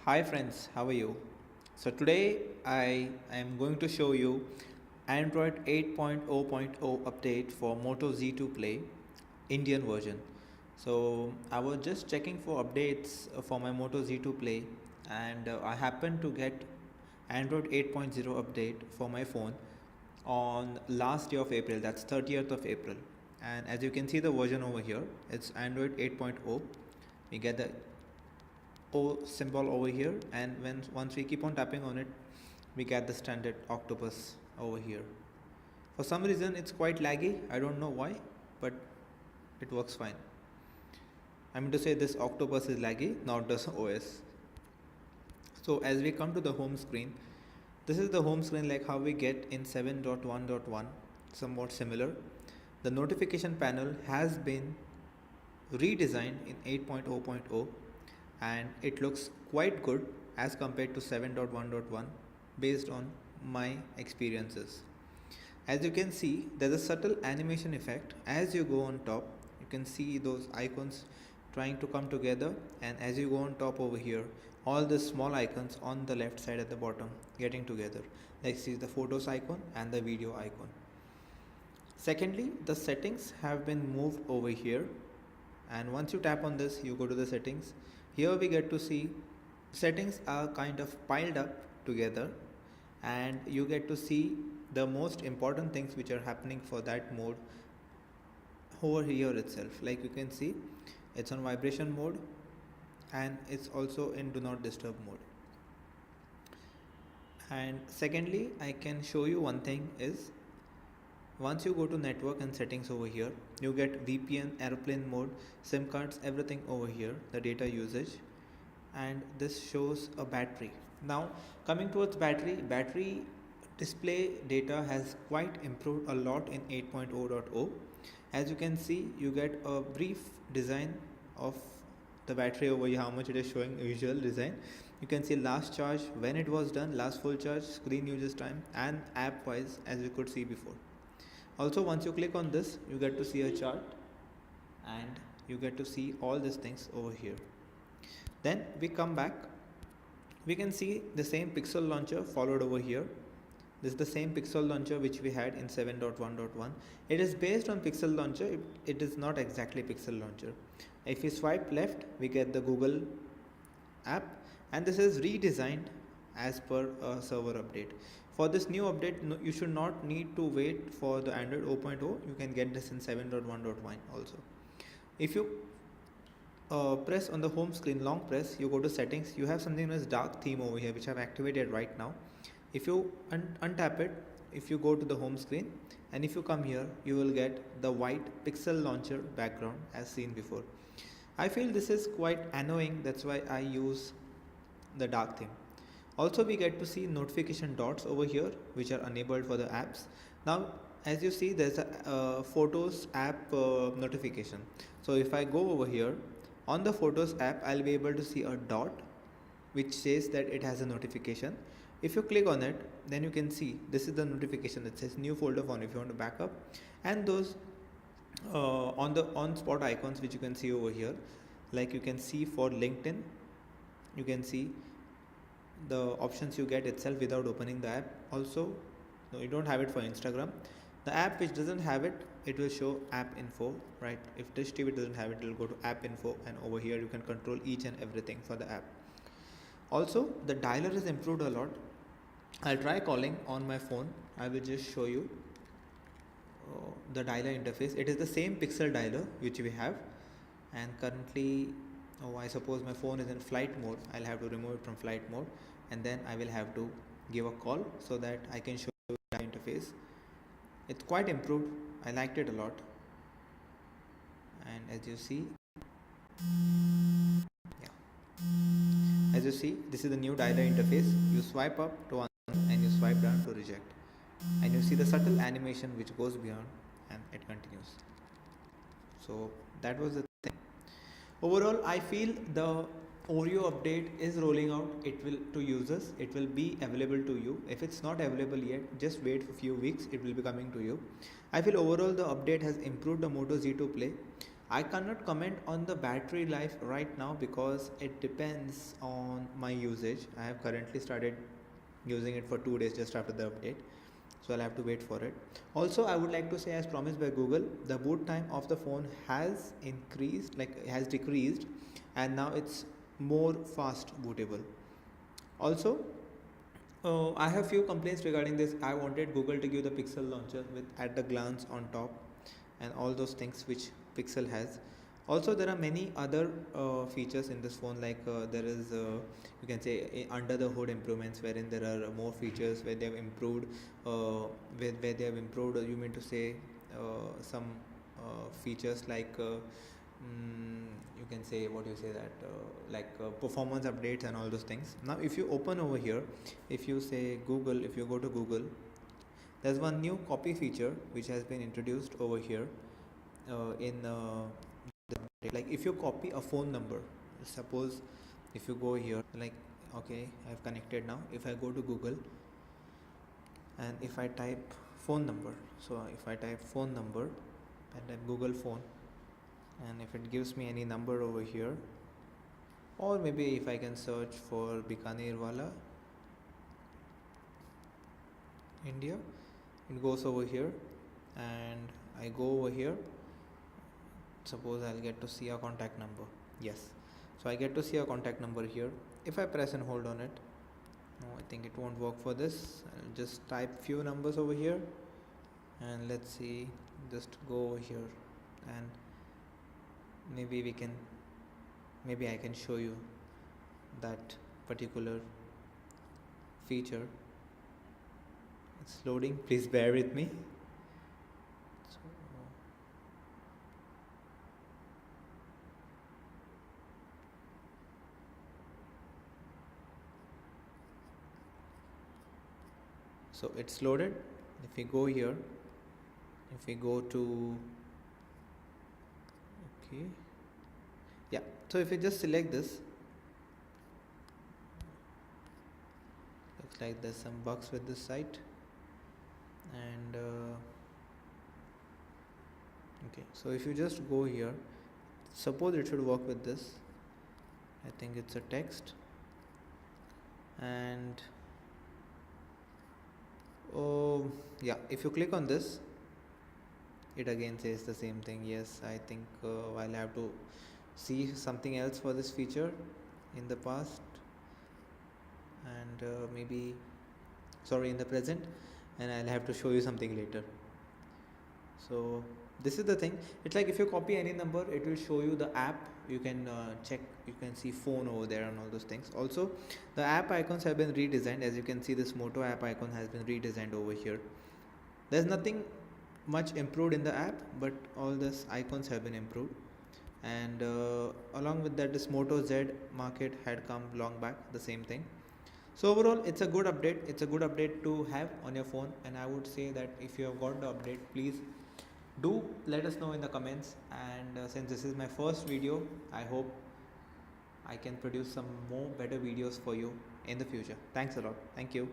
Hi friends, how are you? So today I am going to show you Android 8.0.0 update for Moto Z2 Play Indian version. So I was just checking for updates for my Moto Z2 Play and I happened to get Android 8.0 update for my phone on last day of April, that's 30th of April. And as you can see the version over here, it's Android 8.0. We get the O symbol over here, and once we keep on tapping on it, we get the standard octopus over here. For some reason it's quite laggy, I don't know why, but it works fine. I mean to say this octopus is laggy, not this OS. So as we come to the home screen, this is the home screen like how we get in 7.1.1, somewhat similar. The notification panel has been redesigned in 8.0.0 and it looks quite good as compared to 7.1.1 based on my experiences. As you can see, there's a subtle animation effect. As you go on top, you can see those icons trying to come together, and as you go on top over here, all the small icons on the left side at the bottom getting together. Like see the photos icon and the video icon. Secondly, the settings have been moved over here, and once you tap on this, you go to the settings. Here we get to see settings are kind of piled up together, and you get to see the most important things which are happening for that mode over here itself. Like you can see, it's on vibration mode and it's also in do not disturb mode. And secondly, I can show you one thing is, once you go to network and settings over here, you get VPN, airplane mode, SIM cards, everything over here, the data usage, and this shows a battery. Now coming towards battery display data has quite improved a lot in 8.0.0. As you can see, you get a brief design of the battery over here, how much it is showing, visual design. You can see last charge, when it was done, last full charge, screen usage time, and app wise as we could see before. Also, once you click on this, you get to see a chart and you get to see all these things over here. Then we come back, we can see the same pixel launcher followed over here. This is the same pixel launcher which we had in 7.1.1. It is based on pixel launcher, it is not exactly pixel launcher. If we swipe left, we get the Google app, and this is redesigned as per a server update. For this new update, you should not need to wait for the Android 0.0. You can get this in 7.1.1 also. If you press on the home screen, long press, you go to settings, you have something known as dark theme over here which I have activated right now. If you untap it, if you go to the home screen and if you come here, you will get the white pixel launcher background as seen before. I feel this is quite annoying, that's why I use the dark theme. Also, we get to see notification dots over here which are enabled for the apps. Now as you see, there's a photos app notification. So if I go over here on the photos app, I'll be able to see a dot which says that it has a notification. If you click on it, then you can see this is the notification that says new folder found if you want to back up, and those on the on spot icons which you can see over here. Like you can see for LinkedIn, you can see the options you get itself without opening the app. Also, no, you don't have it for Instagram. The app which doesn't have it, it will show app info, right? If Dish TV doesn't have it, it will go to app info, and over here you can control each and everything for the app. Also, the dialer is improved a lot. I'll try calling on my phone. I will just show you the dialer interface. It is the same pixel dialer which we have, and currently, I suppose my phone is in flight mode. I'll have to remove it from flight mode, and then I will have to give a call so that I can show you the interface. It's quite improved. I liked it a lot. And as you see, as you see, this is the new dialer interface. You swipe up to answer and you swipe down to reject, and you see the subtle animation which goes beyond and it continues. So that was the thing. Overall, I feel the Oreo update is rolling out. It will to users. It will be available to you. If it's not available yet, just wait for a few weeks. It will be coming to you. I feel overall the update has improved the Moto Z2 Play. I cannot comment on the battery life right now because it depends on my usage. I have currently started using it for 2 days just after the update, so I'll have to wait for it. Also, I would like to say, as promised by Google, the boot time of the phone has increased, like has decreased, and now it's more fast bootable. Also, I have few complaints regarding this. I wanted Google to give the Pixel launcher with at the glance on top and all those things which Pixel has. Also, there are many other features in this phone, like there is you can say under the hood improvements, wherein there are more features where they have improved where they have improved, you mean to say some features like you can say, what you say, that like performance updates and all those things. Now if you open over here, if you say Google, if you go to Google, there's one new copy feature which has been introduced over here in like if you copy a phone number, suppose if you go here, like okay, I've connected now. If I go to Google and if I type phone number, so if I type phone number and then Google phone, and if it gives me any number over here, or maybe if I can search for Bikaner wala India, it goes over here, and I go over here. Suppose I'll get to see a contact number. Yes, so I get to see a contact number here. If I press and hold on it, no, I think it won't work for this. I'll just type few numbers over here, and let's see, just go over here, and maybe I can show you that particular feature. It's loading, please bear with me. So it's loaded. If we go here, if we go to okay, yeah, so if we just select this, looks like there's some bugs with this site, and okay, so if you just go here, suppose it should work with this. I think it's a text, and oh yeah, if you click on this, it again says the same thing. Yes, I think I'll have to see something else for this feature in the past, and maybe sorry, in the present, and I'll have to show you something later. So this is the thing. It's like if you copy any number, it will show you the app. You can check, you can see phone over there and all those things. Also, the app icons have been redesigned. As you can see, this Moto app icon has been redesigned over here. There's nothing much improved in the app, but all these icons have been improved. And along with that, this Moto Z market had come long back, the same thing. So overall, it's a good update. It's a good update to have on your phone, and I would say that if you have got the update, please do let us know in the comments. And since this is my first video, I hope I can produce some more better videos for you in the future. Thanks a lot. Thank you.